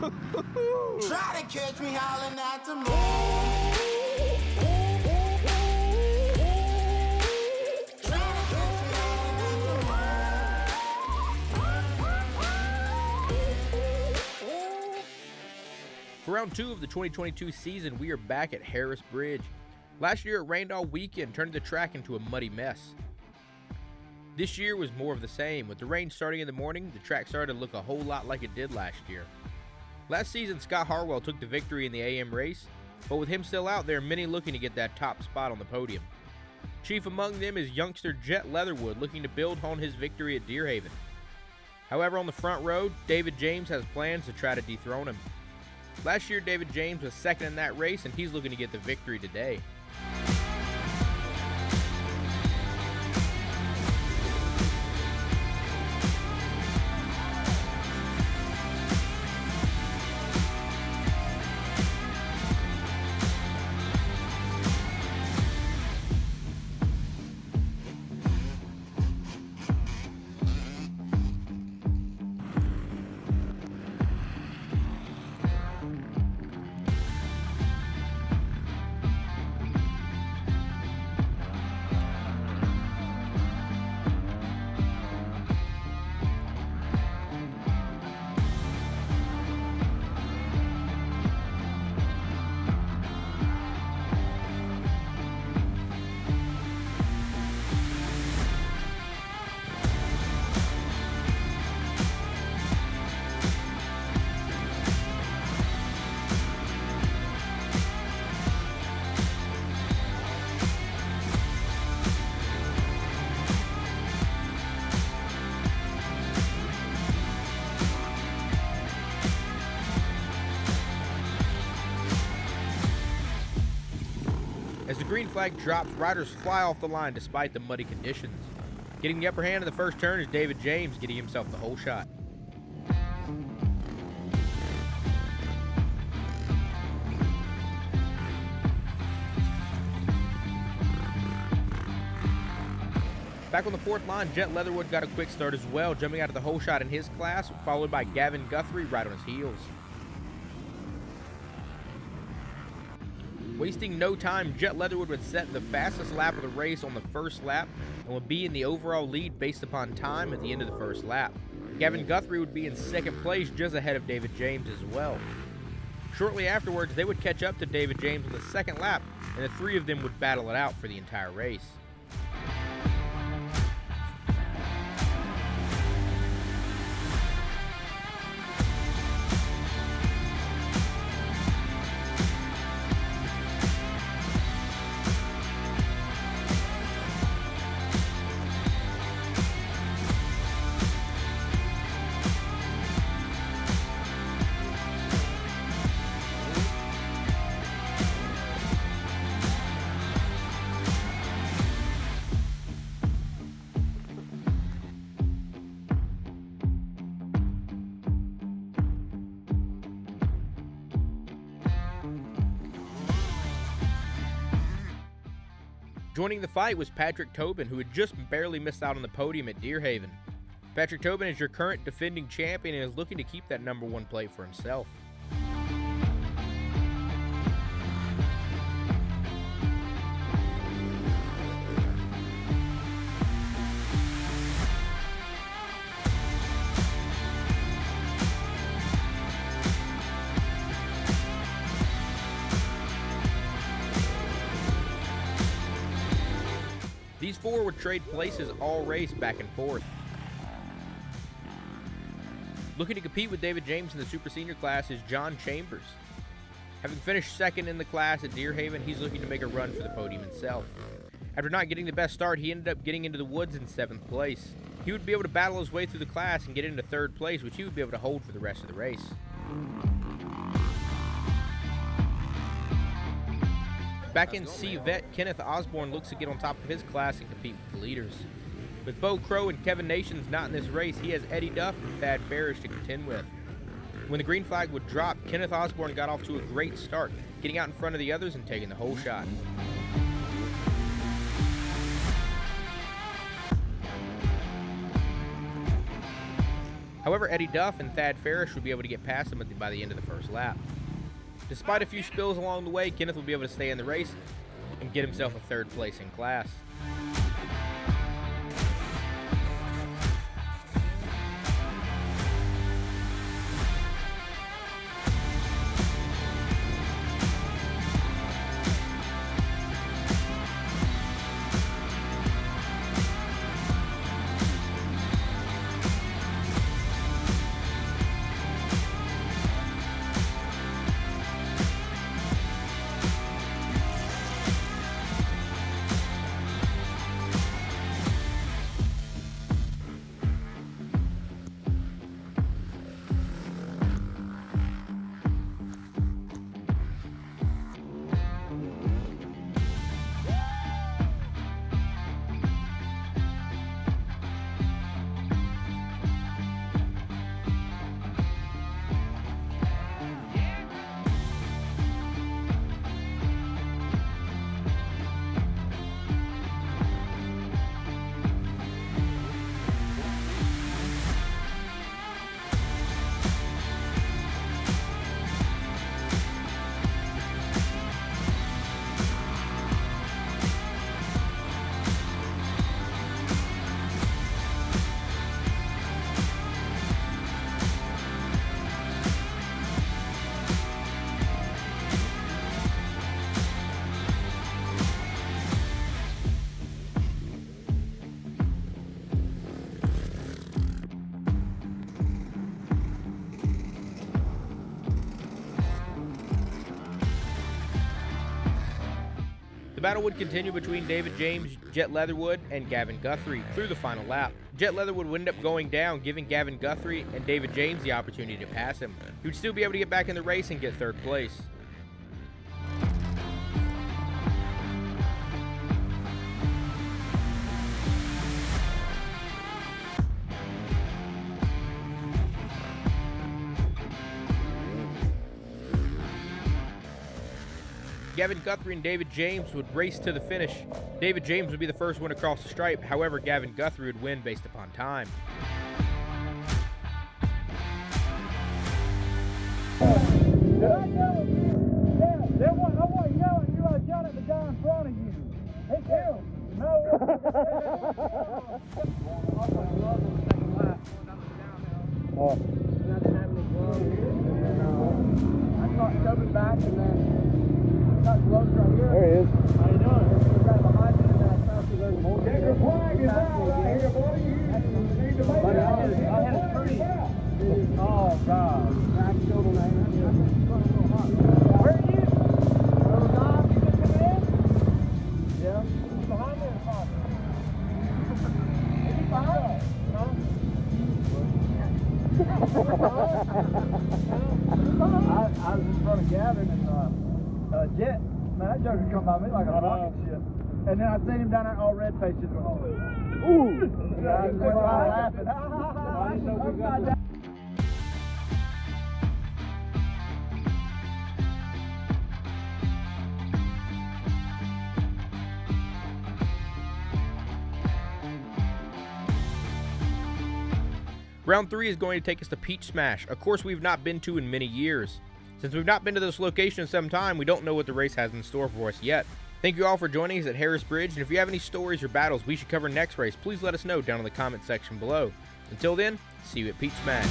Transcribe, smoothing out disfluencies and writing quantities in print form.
Try to catch me howling at the moon. For round 2 of the 2022 season, we are back at Harris Bridge. Last year it rained all weekend, turning the track into a muddy mess. This year was more of the same. With the rain starting in the morning, the track started to look a whole lot like it did last year. Last season, Scott Harwell took the victory in the AM race, but with him still out there, many looking to get that top spot on the podium. Chief among them is youngster Jett Leatherwood, looking to build on his victory at Deerhaven. However, on the front row, David James has plans to try to dethrone him. Last year, David James was second in that race, and he's looking to get the victory today. As the green flag drops, riders fly off the line despite the muddy conditions. Getting the upper hand in the first turn is David James, getting himself the whole shot. Back on the fourth line, Jett Leatherwood got a quick start as well, jumping out of the whole shot in his class, followed by Gavin Guthrie right on his heels. Wasting no time, Jett Leatherwood would set the fastest lap of the race on the first lap and would be in the overall lead based upon time at the end of the first lap. Gavin Guthrie would be in second place just ahead of David James as well. Shortly afterwards, they would catch up to David James on the second lap, and the three of them would battle it out for the entire race. Joining the fight was Patrick Tobin, who had just barely missed out on the podium at Deerhaven. Patrick Tobin is your current defending champion and is looking to keep that number one plate for himself. These four would trade places all race back and forth. Looking to compete with David James in the Super Senior class is John Chambers. Having finished second in the class at Deerhaven, he's looking to make a run for the podium himself. After not getting the best start, he ended up getting into the woods in 7th place. He would be able to battle his way through the class and get into 3rd place, which he would be able to hold for the rest of the race. Back in C-Vet, Kenneth Osborn looks to get on top of his class and compete with the leaders. With Bo Crow and Kevin Nations not in this race, he has Eddie Duff and Thad Farish to contend with. When the green flag would drop, Kenneth Osborn got off to a great start, getting out in front of the others and taking the whole shot. However, Eddie Duff and Thad Ferris would be able to get past him by the end of the first lap. Despite a few spills along the way, Kenneth would be able to stay in the race and get himself a third place in class. The battle would continue between David James, Jett Leatherwood, and Gavin Guthrie through the final lap. Jett Leatherwood would end up going down, giving Gavin Guthrie and David James the opportunity to pass him. He would still be able to get back in the race and get third place. Gavin Guthrie and David James would race to the finish. David James would be the first one across the stripe, however, Gavin Guthrie would win based upon time. Did I yell at you? Yeah, I wasn't yelling at you, I was yelling at the guy in front of you. Hey, Carol. No. Oh. And I didn't have any gloves. And I caught Tobin back and then got gloves right here. There he is. How you doing? Right behind me and then I found you there's more. Yeah, your flag is out right here, buddy. You need to make Buddy, it. I had a tree. Oh, God. Back shoulder lane. Where are you? Little Dom, you just come in? Yeah. He's behind me or behind me? Is he behind us? Huh? I was in front of Gavin and Jett. Man, that joker come by me like a rocket ship. And then I seen him down there all red faced. Just went, oh. Ooh! Yeah, I was laughing. I didn't know we got that. Round 3 is going to take us to Peach Smash, a course we've not been to in many years. Since we've not been to this location in some time, we don't know what the race has in store for us yet. Thank you all for joining us at Harris Bridge, and if you have any stories or battles we should cover next race, please let us know down in the comment section below. Until then, see you at Peach Smash.